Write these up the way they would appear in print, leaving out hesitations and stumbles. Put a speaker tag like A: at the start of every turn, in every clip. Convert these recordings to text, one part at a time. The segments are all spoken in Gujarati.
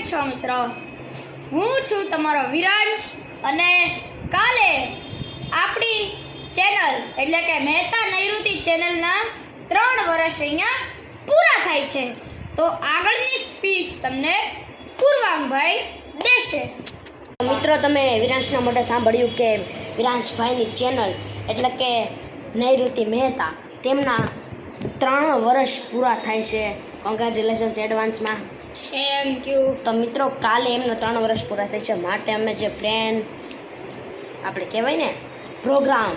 A: છો મિત્રો? હું છું તમારો વિરાંશ અને કાલે આપણી ચેનલ એટલે કે મહેતા નૈઋતિ ચેનલના 3 વર્ષ અહીંયા પૂરા થાય છે. તો આગળની સ્પીચ તમને પૂર્વાંગભાઈ દેશે.
B: મિત્રો, તમે વિરાંશના મોઢે સાંભળ્યું કે વિરાંશભાઈની ચેનલ એટલે કે નૈઋતિ મહેતા તેમના 3 વર્ષ પૂરા થાય છે. કોંગ્રેચ્યુલેશન્સ એડવાન્સમાં.
A: Thank you.
B: તો મિત્રો, કાલે એમના 3 વર્ષ પૂરા થાય છે, માટે અમે જે પ્લાન આપણે કહેવાય ને પ્રોગ્રામ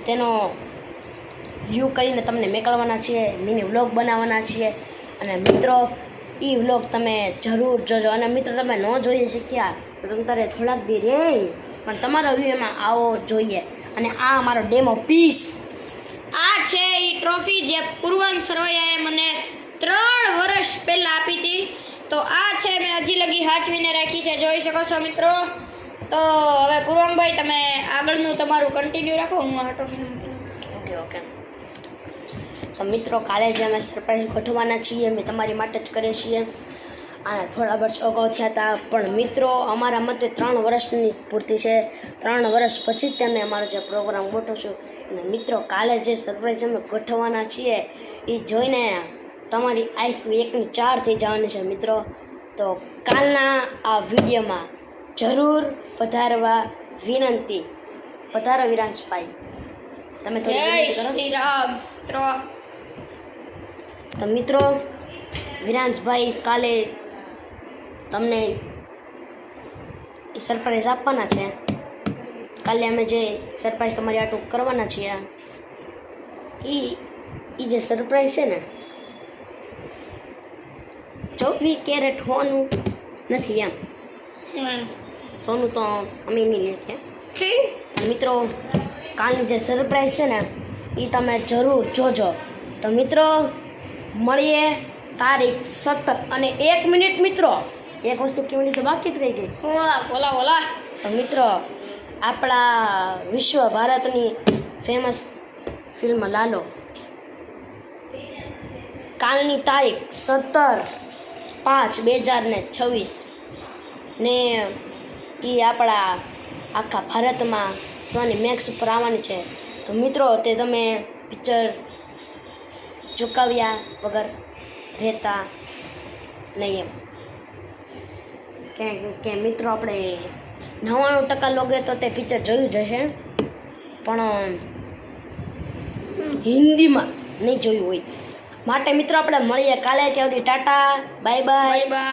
B: તેનો વ્યૂ કરીને તમને મોકલવાના છીએ, મિની વ્લોગ બનાવવાના છીએ. અને મિત્રો, એ વ્લોગ તમે જરૂર જોજો. અને મિત્રો, તમે ન જોઈ શક્યા તો તમારે થોડાક દી રહે પણ તમારો વ્યૂ એમાં આવો જોઈએ. અને આ અમારો ડેમો પીસ
A: આ છે એ ટ્રોફી જે પૂર્વાંગ સરવૈયાએ મને 3 વર્ષ પહેલાં આપી હતી. તો આ છે, મેં હજી લગી હાચવીને રાખી છે, જોઈ શકો છો મિત્રો. તો હવે પૂર્વાંગભાઈ તમે આગળનું તમારું કન્ટિન્યુ રાખો, હું આ ટ્રોફીનું
B: ઓકે. તો મિત્રો, કાલે જે અમે સરપ્રાઈઝ ગોઠવવાના છીએ અમે તમારી માટે જ કરીએ છીએ. અને થોડા વર્ષ અગાઉ થયા હતા, પણ મિત્રો અમારા મતે 3 વર્ષની પૂર્તિ છે. 3 વર્ષ પછી જ તમે અમારો જે પ્રોગ્રામ ગોઠવશું. અને મિત્રો, કાલે જે સરપ્રાઈઝ અમે ગોઠવવાના છીએ એ જોઈને તમારી આંખ 1ની 4 થઈ જવાની છે મિત્રો. તો કાલના આ વિડીયોમાં જરૂર પધારવા વિનંતી. પધારો વિરાંશભાઈ, તમે થોડી
A: જય
B: વિનંતી કરો.
A: શ્રી રામ.
B: તો મિત્રો, વિરાંશભાઈ કાલે તમને સરપ્રાઈઝ આપવાના છે. કાલે અમે જે સરપ્રાઈઝ તમારી આટલું કરવાના છીએ એ જે સરપ્રાઈઝ છે ને 24 કેરેટ હોનું નથી એમ. સોનું તો અમે નહીં લેખીએ. મિત્રો, કાલની જે સરપ્રાઈઝ છે ને એ તમે જરૂર જોજો. તો મિત્રો, મળીએ તારીખ 17 અને 1 મિનિટ મિત્રો, એક વસ્તુ કેવડી તો બાકી જ રહી ગઈ.
A: બોલા.
B: તો મિત્રો, આપણા વિશ્વ ભારતની ફેમસ ફિલ્મ લાલો કાલની તારીખ 17/5/2026 ને એ આપણા આખા ભારતમાં સોની મેક્સ ઉપર આવવાની છે. તો મિત્રો, તે તમે પિક્ચર ચૂકવ્યા વગર રહેતા નહીં એમ કે મિત્રો, આપણે 99% લોકોએ તો તે પિક્ચર જોયું જ હશે, પણ હિન્દીમાં નહીં જોયું હોય. માટે મિત્રો, આપણે મળીએ કાલે. ત્યાં સુધી ટાટા, બાય બાય.